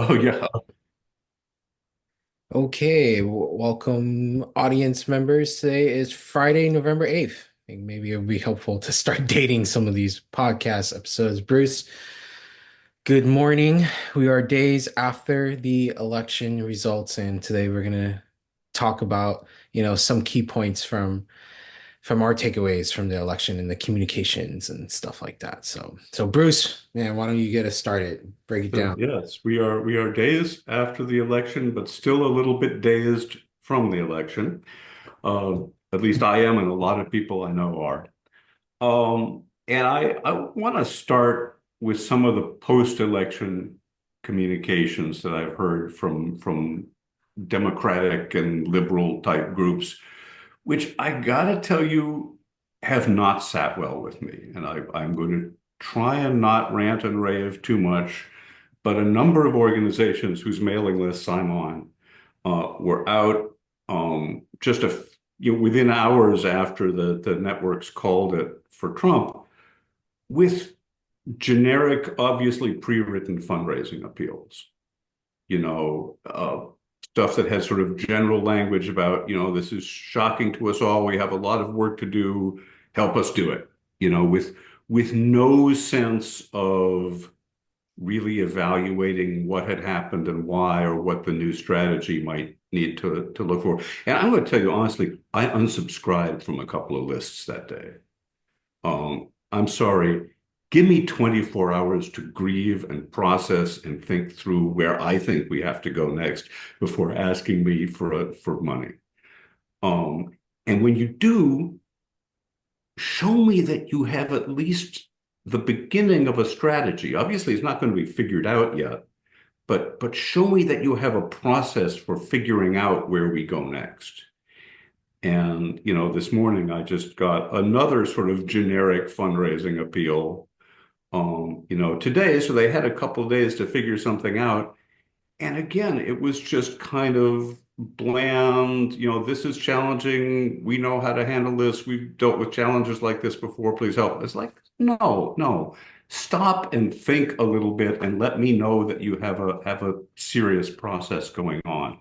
Oh yeah. Okay, welcome audience members. Today is Friday, November 8th. I think maybe it would be helpful to start dating some of these podcast episodes. Bruce, good morning. We are days after the election results, and today we're gonna talk about, some key points from our takeaways from the election and the communications and stuff like that. So Bruce, man, why don't you get us started? Break it So down. yes, we are days after the election, but still a little bit dazed from the election. At least I am, and a lot of people I know are. And I want to start with some of the post-election communications that I've heard from Democratic and liberal type groups, which I gotta tell you have not sat well with me. And I'm going to try and not rant and rave too much, but a number of organizations whose mailing lists I'm on were out just within hours after the networks called it for Trump with generic, obviously pre-written fundraising appeals. You know, stuff that has sort of general language about, this is shocking to us all. We have a lot of work to do. Help us do it. With no sense of really evaluating what had happened and why, or what the new strategy might need to look for. And I'm going to tell you honestly, I unsubscribed from a couple of lists that day. I'm sorry. Give me 24 hours to grieve and process and think through where I think we have to go next before asking me for money. Um, and when you do, show me that you have at least the beginning of a strategy. Obviously, it's not going to be figured out yet, but show me that you have a process for figuring out where we go next. And, this morning I just got another sort of generic fundraising appeal, today. So they had a couple of days to figure something out. And again, it was just kind of bland, this is challenging. We know how to handle this. We've dealt with challenges like this before. Please help. It's like, no, no. Stop and think a little bit and let me know that you have a serious process going on.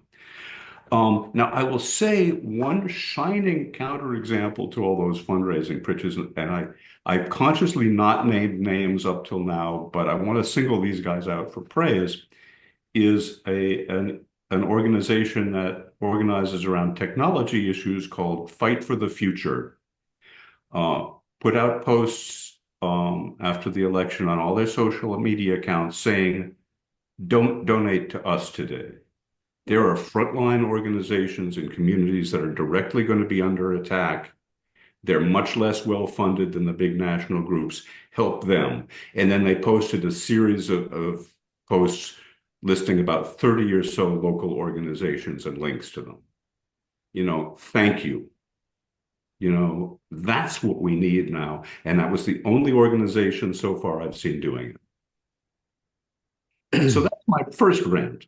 Now, I will say one shining counterexample to all those fundraising pitches, and I've consciously not named names up till now, but I want to single these guys out for praise, is an organization that organizes around technology issues called Fight for the Future. Put out posts after the election on all their social media accounts saying, don't donate to us today. There are frontline organizations and communities that are directly going to be under attack. They're much less well funded than the big national groups. Help them. And then they posted a series of posts listing about 30 or so local organizations and links to them. Thank you. That's what we need now. And that was the only organization so far I've seen doing it. So that's my first rant.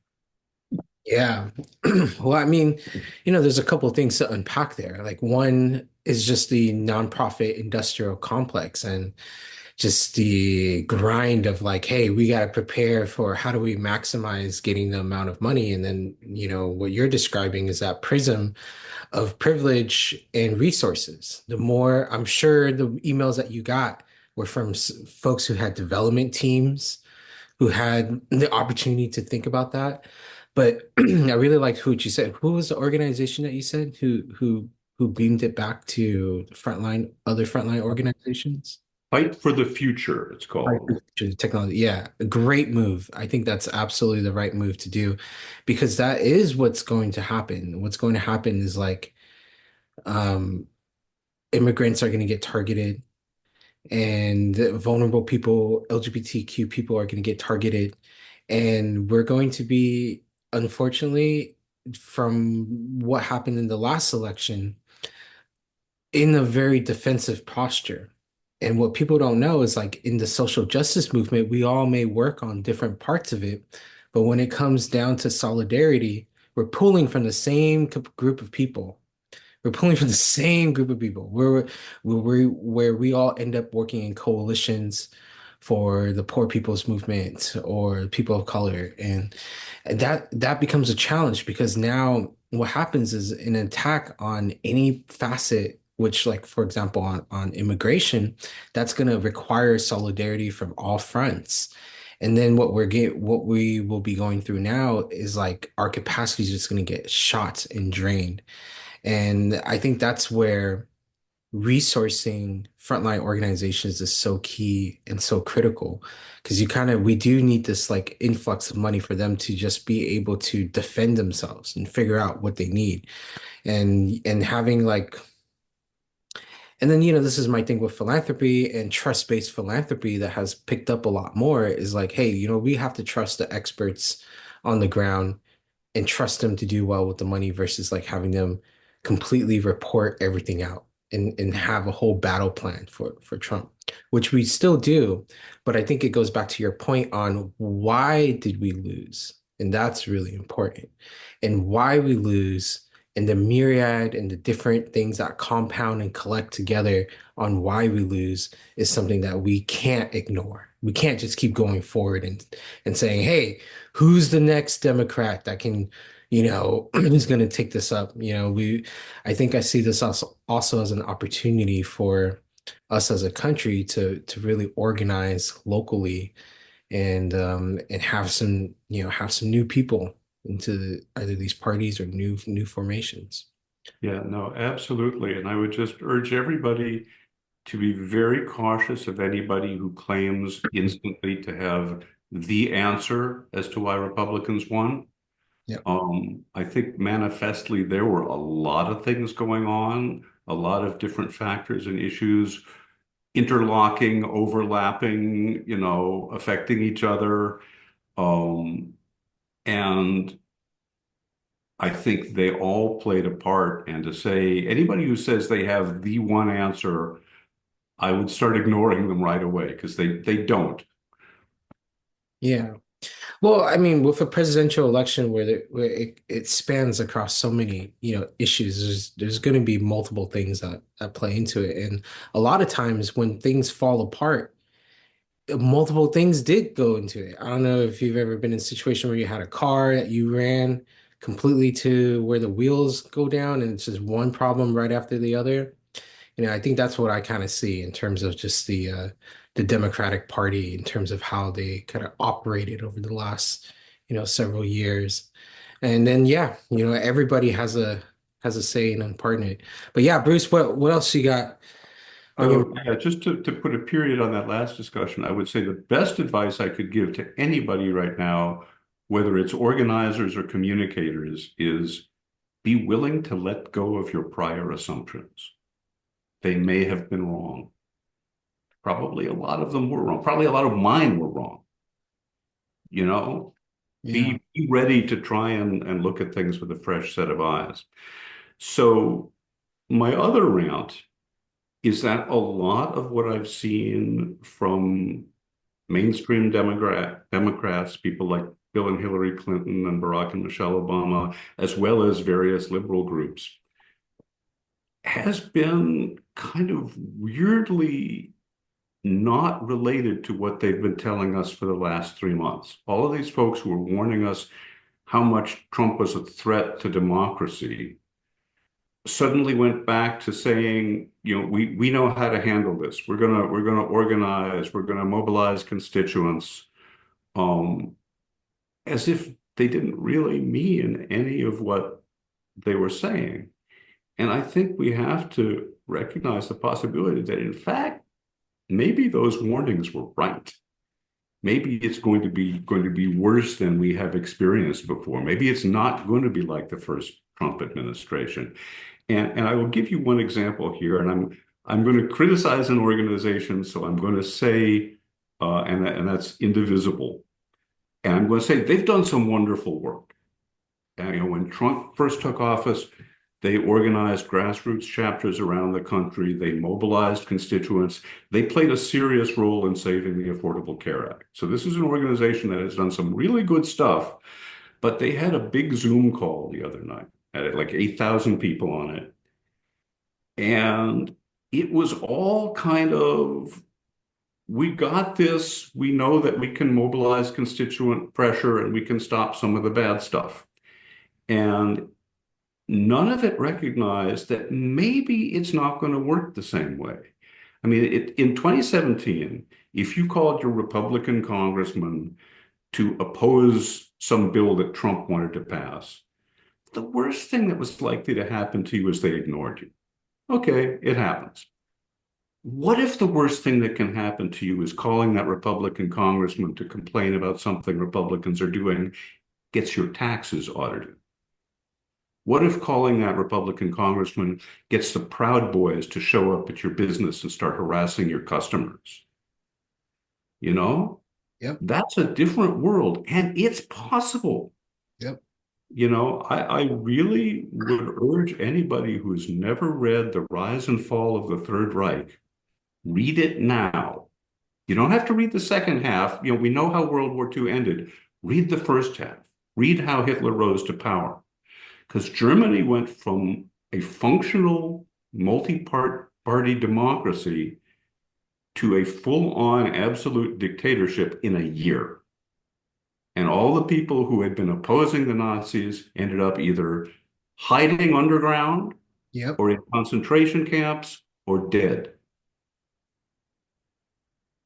Yeah. Well, I mean, there's a couple of things to unpack there. Like one is just the nonprofit industrial complex and just the grind of like, hey, we got to prepare for how do we maximize getting the amount of money. And then, what you're describing is that prism of privilege and resources. The more, I'm sure the emails that you got were from folks who had development teams who had the opportunity to think about that. But I really liked what you said. Who was the organization that you said who beamed it back to other frontline organizations? Fight for the Future, it's Right. called. To the technology. Yeah, a great move. I think that's absolutely the right move to do because that is what's going to happen. What's going to happen is like um, immigrants are going to get targeted and vulnerable people, LGBTQ people are going to get targeted. And we're going to be, unfortunately, from what happened in the last election, in a very defensive posture. And what people don't know is like in the social justice movement, we all may work on different parts of it, but when it comes down to solidarity, we're pulling from the same group of people. We're pulling from the same group of people where we all end up working in coalitions for the poor people's movement or people of color. And that becomes a challenge because now what happens is an attack on any facet, which like for example on immigration, that's going to require solidarity from all fronts. And then what we will be going through now is like our capacity is just going to get shot and drained. And I think that's where resourcing frontline organizations is so key and so critical because we do need this like influx of money for them to just be able to defend themselves and figure out what they need and having like and then this is my thing with philanthropy and trust-based philanthropy that has picked up a lot more is like hey we have to trust the experts on the ground and trust them to do well with the money versus like having them completely report everything out and have a whole battle plan for Trump, which we still do. But I think it goes back to your point on why did we lose? And that's really important. And why we lose and the myriad and the different things that compound and collect together on why we lose is something that we can't ignore. We can't just keep going forward and saying, hey, who's the next Democrat that can, who's going to take this up? I think I see this also as an opportunity for us as a country to really organize locally and have some new people into either these parties or new formations. Yeah, no, absolutely. And I would just urge everybody to be very cautious of anybody who claims instantly to have the answer as to why Republicans won. Yep. I think manifestly there were a lot of things going on, a lot of different factors and issues interlocking, overlapping, affecting each other. Um, and I think they all played a part. And to say anybody who says they have the one answer, I would start ignoring them right away because they don't. Yeah. Well, I mean, with a presidential election where it spans across so many, issues, there's going to be multiple things that play into it. And a lot of times when things fall apart, multiple things did go into it. I don't know if you've ever been in a situation where you had a car that you ran completely to where the wheels go down and it's just one problem right after the other. I think that's what I kind of see in terms of just the Democratic Party in terms of how they kind of operated over the last, several years. And then yeah, everybody has a say and part in it. But yeah, Bruce, what else you got on your Oh, yeah, just to put a period on that last discussion, I would say the best advice I could give to anybody right now, whether it's organizers or communicators, is be willing to let go of your prior assumptions. They may have been wrong. Probably a lot of them were wrong. Probably a lot of mine were wrong. You know, yeah. be ready to try and look at things with a fresh set of eyes. So my other rant is that a lot of what I've seen from mainstream Democrats, people like Bill and Hillary Clinton and Barack and Michelle Obama, as well as various liberal groups, has been kind of weirdly not related to what they've been telling us for the last 3 months. All of these folks who were warning us how much Trump was a threat to democracy suddenly went back to saying, we know how to handle this. We're gonna organize, we're gonna mobilize constituents, um, as if they didn't really mean any of what they were saying. And I think we have to recognize the possibility that, in fact, maybe those warnings were right. Maybe it's going to be worse than we have experienced before. Maybe it's not going to be like the first Trump administration. And I will give you one example here, and I'm going to criticize an organization, so I'm going to say, and that's indivisible. And I'm going to say they've done some wonderful work. And, when Trump first took office, they organized grassroots chapters around the country. They mobilized constituents. They played a serious role in saving the Affordable Care Act. So this is an organization that has done some really good stuff, but they had a big Zoom call the other night, had like 8,000 people on it. And it was all kind of we got this. We know that we can mobilize constituent pressure and we can stop some of the bad stuff. And none of it recognized that maybe it's not going to work the same way. I mean, in 2017, if you called your Republican congressman to oppose some bill that Trump wanted to pass, the worst thing that was likely to happen to you is they ignored you. Okay, it happens. What if the worst thing that can happen to you is calling that Republican congressman to complain about something Republicans are doing gets your taxes audited? What if calling that Republican congressman gets the Proud Boys to show up at your business and start harassing your customers? You know, Yep. that's a different world, and it's possible. Yep. I really would urge anybody who's never read The Rise and Fall of the Third Reich, read it now. You don't have to read the second half. We know how World War II ended. Read the first half. Read how Hitler rose to power. Because Germany went from a functional multi-part party democracy to a full-on absolute dictatorship in a year. And all the people who had been opposing the Nazis ended up either hiding underground Yep. or in concentration camps or dead.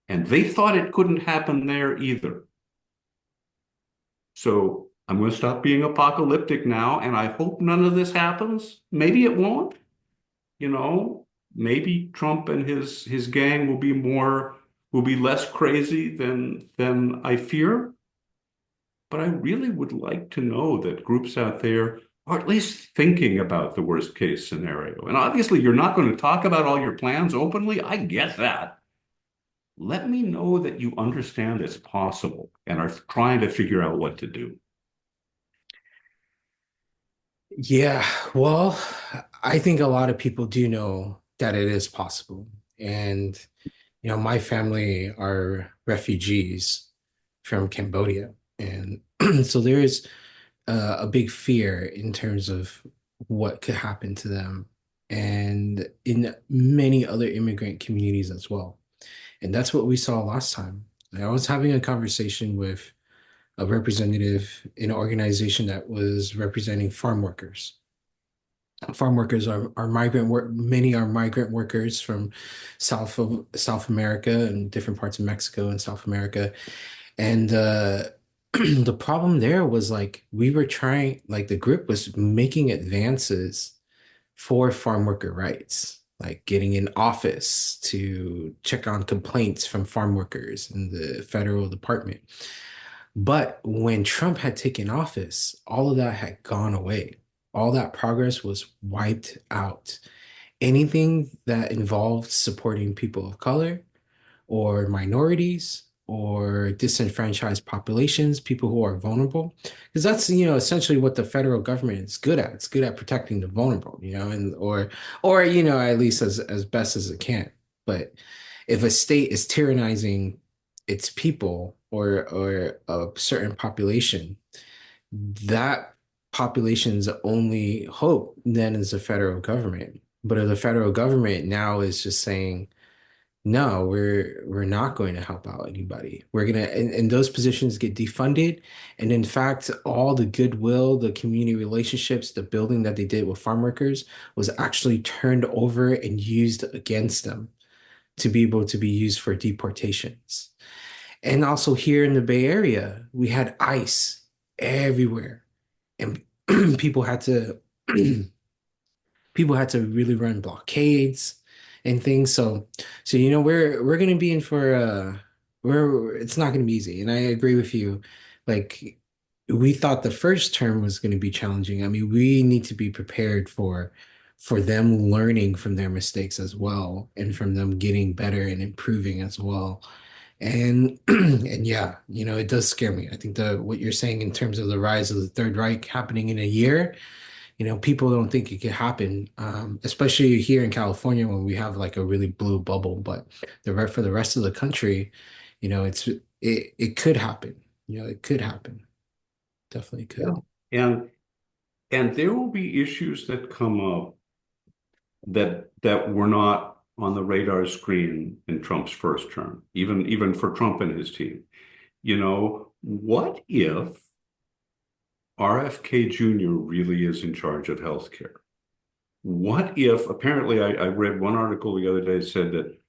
And they thought it couldn't happen there either. So I'm going to stop being apocalyptic now, and I hope none of this happens. Maybe it won't. you know, Maybe Trump and his gang will be less crazy than I fear. But I really would like to know that groups out there are at least thinking about the worst case scenario. And obviously, you're not going to talk about all your plans openly. I get that. Let me know that you understand it's possible and are trying to figure out what to do. Yeah, well, I think a lot of people do know that it is possible. And, my family are refugees from Cambodia. And so there is a big fear in terms of what could happen to them and in many other immigrant communities as well. And that's what we saw last time. I was having a conversation with a representative in an organization that was representing farm workers. Farm workers are migrant work. Many are migrant workers from South America and different parts of Mexico and South America. And the problem there was like we were trying, like the group was making advances for farm worker rights, like getting in office to check on complaints from farm workers in the federal department. But when Trump had taken office, all of that had gone away. All that progress was wiped out. Anything that involved supporting people of color or minorities or disenfranchised populations, people who are vulnerable, because that's essentially what the federal government is good at. It's good at protecting the vulnerable, and or at least as best as it can. But if a state is tyrannizing its people or a certain population, that population's only hope then is the federal government. But if the federal government now is just saying, no, we're not going to help out anybody. We're gonna and those positions get defunded. And in fact, all the goodwill, the community relationships, the building that they did with farm workers was actually turned over and used against them to be able to be used for deportations. And also here in the Bay Area, we had ICE everywhere. And people had to people had to really run blockades and things. So we're gonna be in for we're it's not gonna be easy. And I agree with you. Like we thought the first term was gonna be challenging. I mean, we need to be prepared for them learning from their mistakes as well and from them getting better and improving as well. And and yeah, it does scare me. I think the what you're saying in terms of the rise of the Third Reich happening in a year, people don't think it could happen, especially here in California when we have like a really blue bubble. But for the rest of the country, it could happen. It could happen. Definitely Yeah. could. And and there will be issues that come up that were not on the radar screen in Trump's first term, even for Trump and his team. What if RFK Jr. really is in charge of healthcare? What if, apparently, I read one article the other day that said that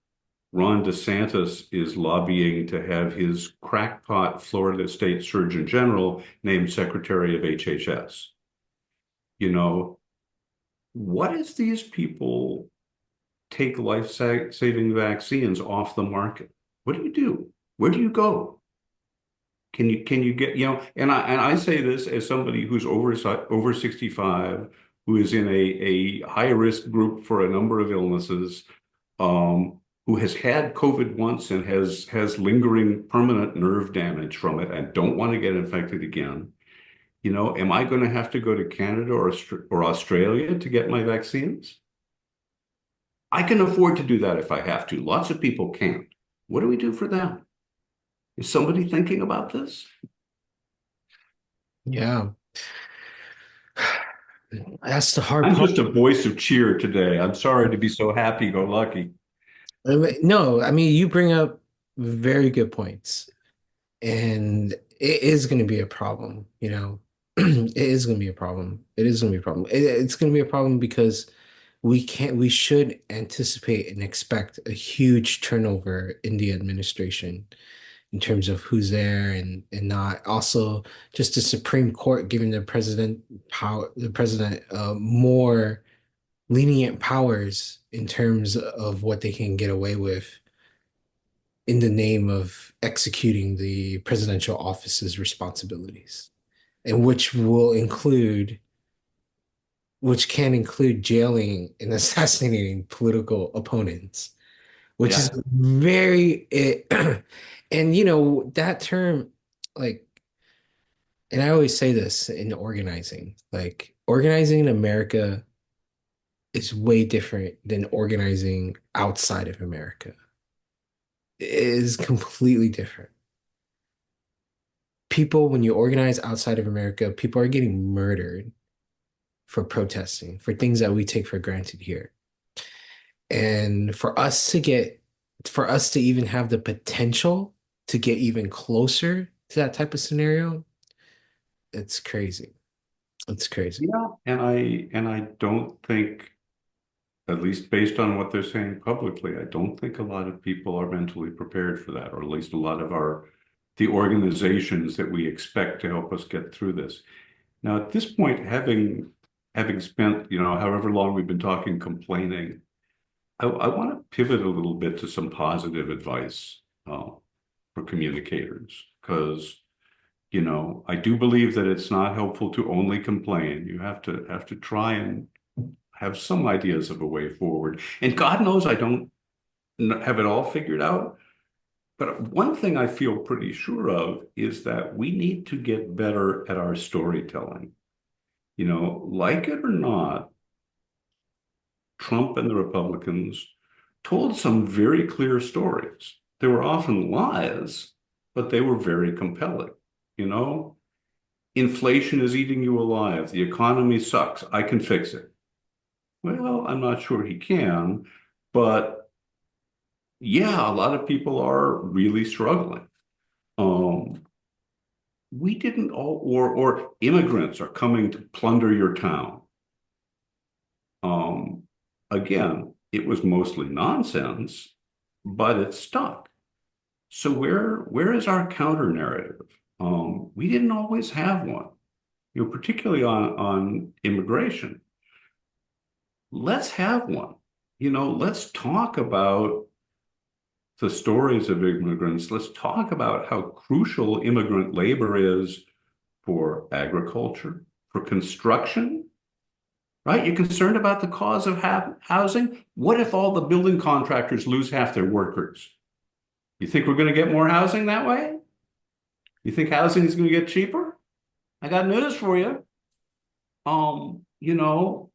Ron DeSantis is lobbying to have his crackpot Florida State Surgeon General named Secretary of HHS. You know, what if these people take life-saving vaccines off the market? What do you do? Where do you go? Can you get, and I say this as somebody who's over 65, who is in a high risk group for a number of illnesses, who has had COVID once and has lingering permanent nerve damage from it and don't want to get infected again. Am I going to have to go to Canada or Australia to get my vaccines? I can afford to do that if I have to. Lots of people can't. What do we do for them? Is somebody thinking about this? Yeah, that's the hard I'm part. just a voice of cheer today. I'm sorry to be so happy-go-lucky. No, I mean, you bring up very good points, and it is going to be a problem, you know. It is going to be a problem. It is going to be a problem. It's going to be a problem because we should anticipate and expect a huge turnover in the administration in terms of who's there and not. Also, just the Supreme Court giving the president more lenient powers in terms of what they can get away with in the name of executing the presidential office's responsibilities, and which can include jailing and assassinating political opponents, which is Yeah, and that term, like, and I always say this in organizing, like organizing in America is way different than organizing outside of America. It is completely different. People, when you organize outside of America, people are getting murdered for protesting, for things that we take for granted here. And for us to even have the potential to get even closer to that type of scenario, it's crazy. It's crazy. yeah, and I don't think, at least based on what they're saying publicly, I don't think a lot of people are mentally prepared for that, or at least a lot of the organizations that we expect to help us get through this. Now, at this point, having spent, however long we've been talking complaining, I want to pivot a little bit to some positive advice for communicators, because I do believe that it's not helpful to only complain. You have to try and have some ideas of a way forward. And God knows I don't have it all figured out. But one thing I feel pretty sure of is that we need to get better at our storytelling. Like it or not, Trump and the Republicans told some very clear stories. They were often lies, but they were very compelling. You know, Inflation is eating you alive. The economy sucks. I can fix it. Well, I'm not sure he can, but yeah, a lot of people are really struggling. Um, we didn't all, or immigrants are coming to plunder your town. Um, Again, it was mostly nonsense, but it stuck. So where is our counter narrative? We didn't always have one, particularly on immigration. Let's have one. Let's talk about the stories of immigrants. Let's talk about how crucial immigrant labor is for agriculture, for construction, right? You're concerned about the cause of housing? What if all the building contractors lose half their workers? You think we're going to get more housing that way? You think housing is going to get cheaper? I got news for you.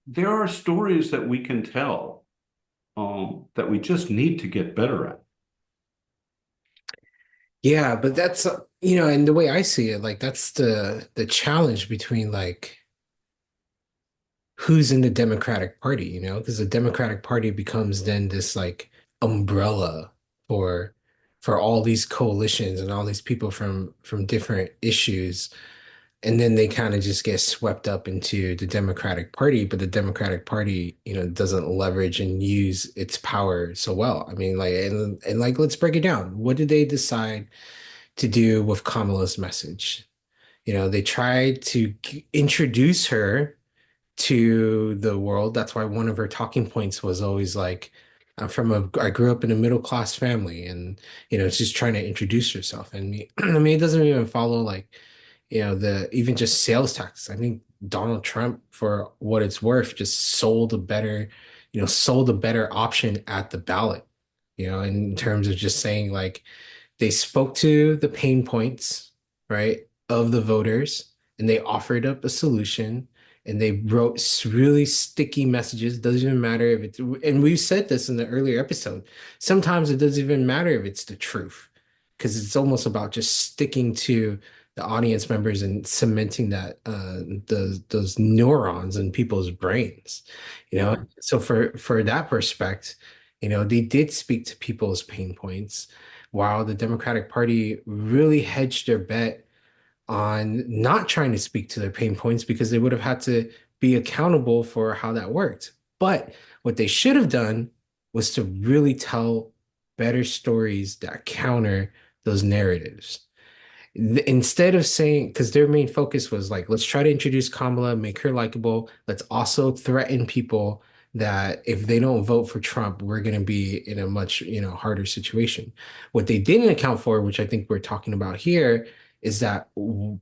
There are stories that we can tell, that we just need to get better at. Yeah, but that's and the way I see it, like that's the challenge between like who's in the Democratic Party, because the Democratic Party becomes then this like umbrella for for all these coalitions and all these people from different issues. And then they kind of just get swept up into the Democratic Party, but the Democratic Party, doesn't leverage and use its power so well. I mean, like, and like, let's break it down. What did they decide to do with Kamala's message? They tried to introduce her to the world. That's why one of her talking points was always like, I grew up in a middle class family, and she's trying to introduce herself. And I mean, it doesn't even follow like, the even just sales tax. I think Donald Trump, for what it's worth, just sold a better option at the ballot, in terms of just saying like, they spoke to the pain points, right, of the voters, and they offered up a solution, and they wrote really sticky messages. Doesn't even matter if it's, and we said this in the earlier episode. Sometimes it doesn't even matter if it's the truth, because it's almost about just sticking to the audience members and cementing that those neurons in people's brains, Yeah. So for that perspective, they did speak to people's pain points, while the Democratic Party really hedged their bet on not trying to speak to their pain points because they would have had to be accountable for how that worked. But what they should have done was to really tell better stories that counter those narratives. Instead of saying, because their main focus was like, let's try to introduce Kamala, make her likable. Let's also threaten people that if they don't vote for Trump, we're going to be in a much, harder situation. What they didn't account for, which I think we're talking about here, is that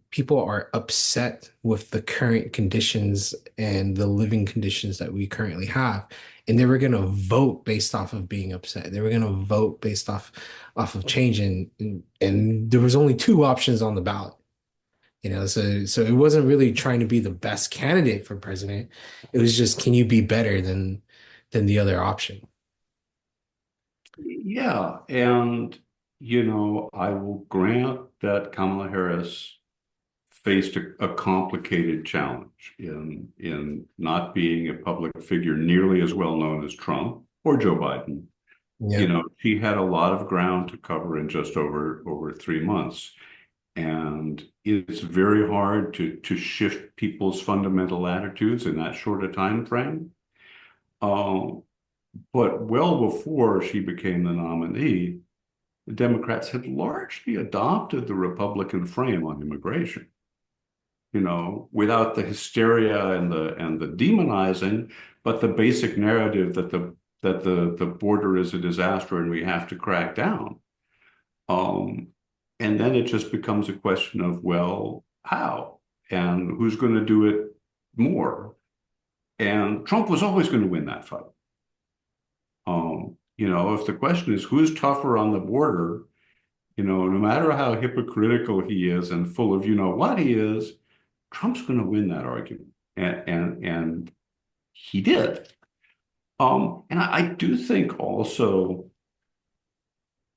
people are upset with the current conditions and the living conditions that we currently have. And they were going to vote based off of being upset. They were going to vote based off of change, and there was only two options on the ballot. So it wasn't really trying to be the best candidate for president. It was just, can you be better than the other option? Yeah, and I will grant that Kamala Harris faced a complicated challenge in not being a public figure nearly as well known as Trump or Joe Biden. Yeah. She had a lot of ground to cover in just over 3 months. And it's very hard to shift people's fundamental attitudes in that short a time frame. Um, but well before she became the nominee, the Democrats had largely adopted the Republican frame on immigration. Without the hysteria and the demonizing, but the basic narrative that the border is a disaster and we have to crack down. Um, and then it just becomes a question of, well, how and who's going to do it more? And Trump was always going to win that fight. If the question is who's tougher on the border, no matter how hypocritical he is and full of what he is, Trump's going to win that argument. And he did. And I do think also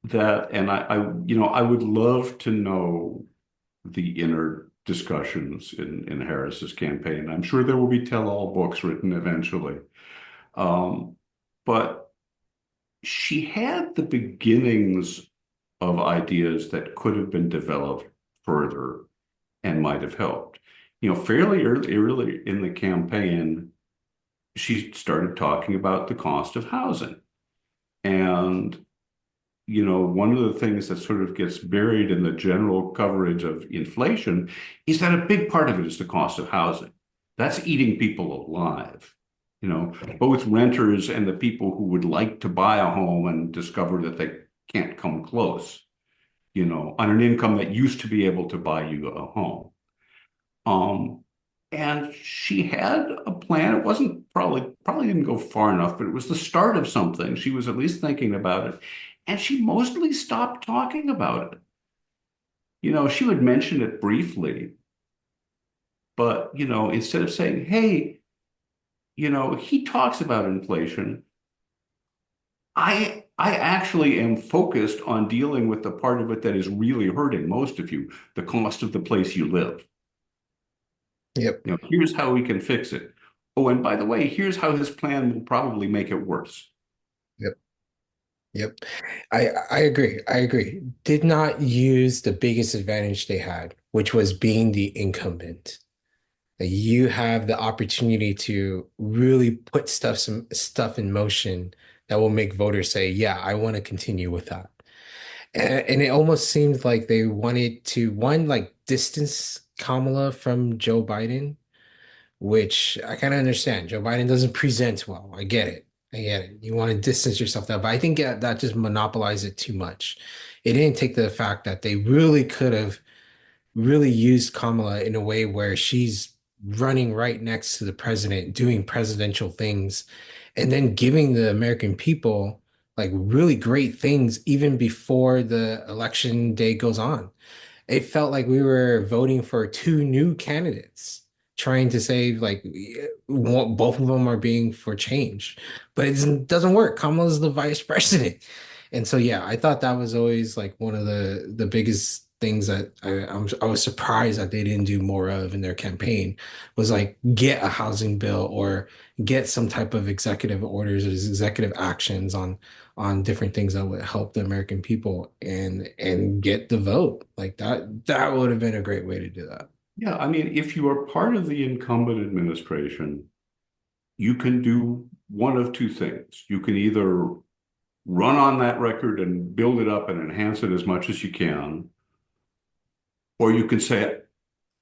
that, and I would love to know the inner discussions in Harris's campaign. I'm sure there will be tell-all books written eventually. Um, but she had the beginnings of ideas that could have been developed further and might have helped. Fairly early in the campaign, she started talking about the cost of housing. And one of the things that sort of gets buried in the general coverage of inflation is that a big part of it is the cost of housing. That's eating people alive. Both renters and the people who would like to buy a home and discover that they can't come close, on an income that used to be able to buy you a home. Um, and she had a plan. It wasn't probably didn't go far enough, but it was the start of something. She was at least thinking about it, and she mostly stopped talking about it. She would mention it briefly, but instead of saying, "Hey, he talks about inflation," I actually am focused on dealing with the part of it that is really hurting most of you, the cost of the place you live. Yep. Here's how we can fix it. Oh, and by the way, here's how his plan will probably make it worse. Yep. Yep. I agree. I agree. Did not use the biggest advantage they had, which was being the incumbent. That you have the opportunity to really put some stuff in motion that will make voters say, yeah, I want to continue with that. And it almost seemed like they wanted to, one, like distance Kamala from Joe Biden, which I kind of understand. Joe Biden doesn't present well. I get it. I get it. You want to distance yourself that, but I think that just monopolized it too much. It didn't take the fact that they really could have really used Kamala in a way where she's running right next to the president, doing presidential things, and then giving the American people like really great things even before the election day goes on. It felt like we were voting for two new candidates, trying to say like both of them are being for change, but doesn't work. Kamala's the vice president, and so yeah, I thought that was always like one of the biggest things that I was surprised that they didn't do more of in their campaign was like get a housing bill or get some type of executive orders or executive actions on different things that would help the American people and get the vote. Like that would have been a great way to do that. Yeah, I mean, if you are part of the incumbent administration, you can do one of two things. You can either run on that record and build it up and enhance it as much as you can, or you can say,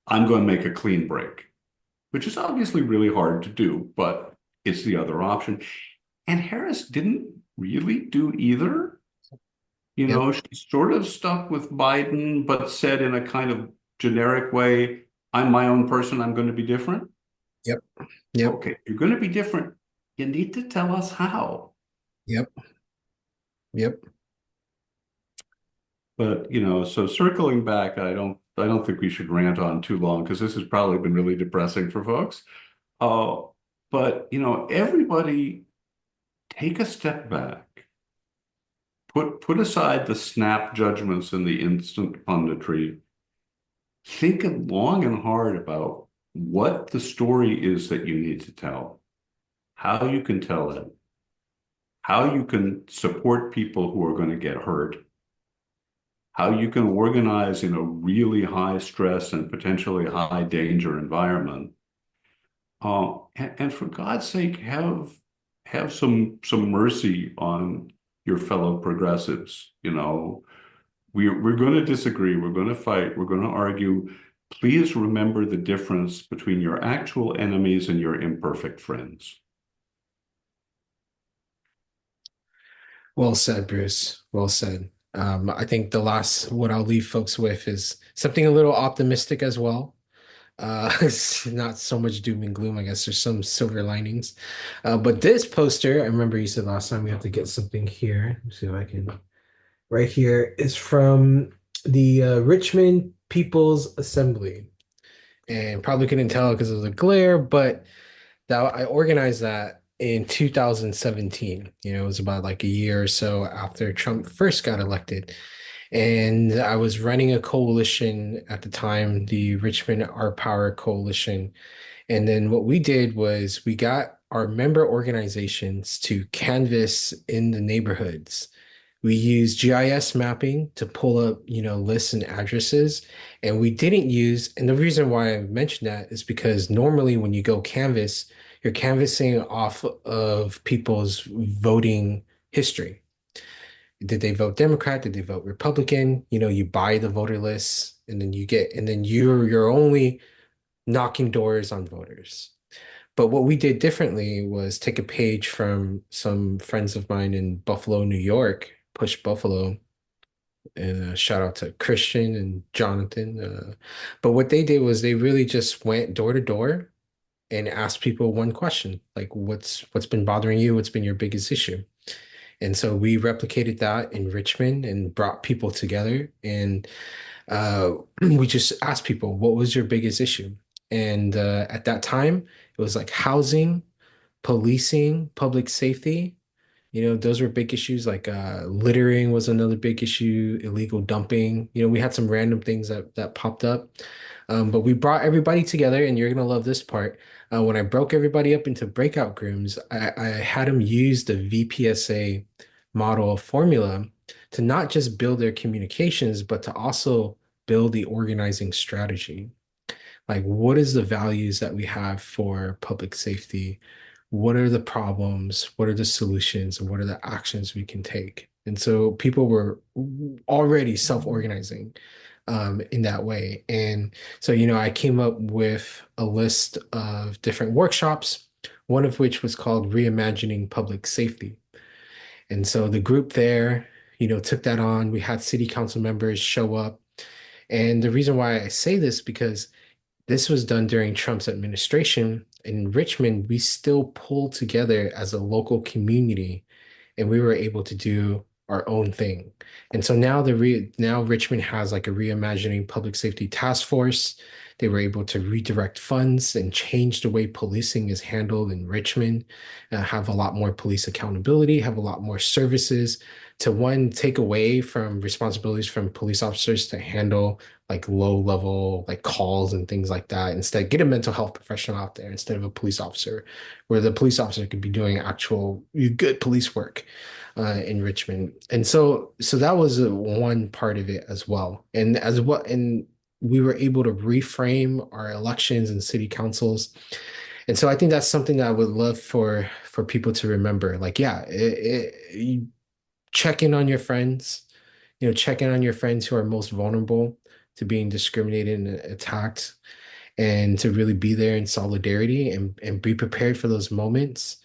I'm going to make a clean break, which is obviously really hard to do, but it's the other option. And Harris didn't really do either. You Yep, know, she sort of stuck with Biden, but said in a kind of generic way, I'm my own person, I'm going to be different. yep, yep, Okay, if you're going to be different, you need to tell us how. yep, yep. But, so circling back, I don't think we should rant on too long because this has probably been really depressing for folks. Uh, but, everybody take a step back. Put aside the snap judgments and the instant punditry. Think long and hard about what the story is that you need to tell, how you can tell it, how you can support people who are going to get hurt, how you can organize in a really high stress and potentially high danger environment. And for God's sake, have some mercy on your fellow progressives. We're going to disagree. We're going to fight. We're going to argue. Please remember the difference between your actual enemies and your imperfect friends. Well said, Bruce. Well said. I think the last what I'll leave folks with is something a little optimistic as well. It's not so much doom and gloom. I guess there's some silver linings. But this poster, I remember you said last time we have to get something here. Let's see if I can. Right here is from the Richmond People's Assembly, and probably couldn't tell because of the glare, but that I organized that in 2017. It was about like a year or so after Trump first got elected. And I was running a coalition at the time, the Richmond Our Power Coalition. And then what we did was we got our member organizations to canvass in the neighborhoods. We used GIS mapping to pull up, lists and addresses. And we didn't use, and the reason why I mentioned that is because normally when you go canvass, you're canvassing off of people's voting history. Did they vote Democrat? Did they vote Republican? You buy the voter lists and then you're only knocking doors on voters. But what we did differently was take a page from some friends of mine in Buffalo, New York, Push Buffalo, and shout out to Christian and Jonathan. But what they did was they really just went door to door and asked people one question, like what's been bothering you? What's been your biggest issue? And so we replicated that in Richmond and brought people together. And we just asked people, what was your biggest issue? And at that time, it was like housing, policing, public safety. Those were big issues. Like littering was another big issue, illegal dumping. We had some random things that popped up. But we brought everybody together, and you're gonna love this part. When I broke everybody up into breakout rooms, I had them use the VPSA model formula to not just build their communications, but to also build the organizing strategy. Like, what is the values that we have for public safety? What are the problems? What are the solutions? And what are the actions we can take? And so people were already self-organizing in that way. And so, I came up with a list of different workshops, one of which was called Reimagining Public Safety. And so the group there, took that on. We had city council members show up. And the reason why I say this because this was done during Trump's administration. In Richmond, we still pulled together as a local community and we were able to do our own thing. And so now Richmond has like a reimagining public safety task force. They were able to redirect funds and change the way policing is handled in Richmond, have a lot more police accountability, have a lot more services to one, take away from responsibilities from police officers to handle like low level like calls and things like that. Instead, get a mental health professional out there instead of a police officer, where the police officer could be doing actual good police work in Richmond. And so that was one part of it as well. And we were able to reframe our elections and city councils. And so I think that's something that I would love for people to remember. Like, yeah, you check in on your friends, check in on your friends who are most vulnerable to being discriminated and attacked, and to really be there in solidarity and be prepared for those moments.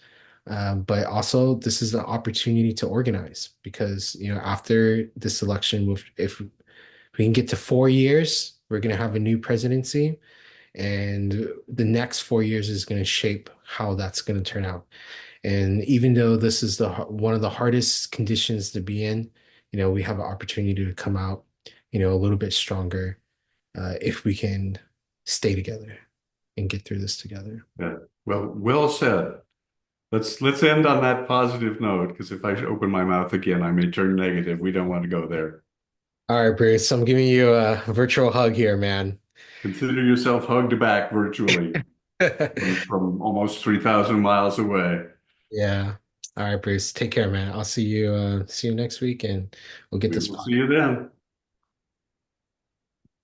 But also, this is an opportunity to organize because, after this election, if we can get to 4 years, we're going to have a new presidency, and the next 4 years is going to shape how that's going to turn out. And even though this is one of the hardest conditions to be in, we have an opportunity to come out, a little bit stronger if we can stay together and get through this together. Yeah. Well said. Let's end on that positive note, because if I open my mouth again, I may turn negative. We don't want to go there. All right, Bruce, I'm giving you a virtual hug here, man. Consider yourself hugged back virtually from almost 3,000 miles away. Yeah. All right, Bruce, take care, man. I'll see you next week and we'll get We this will see podcast. you then.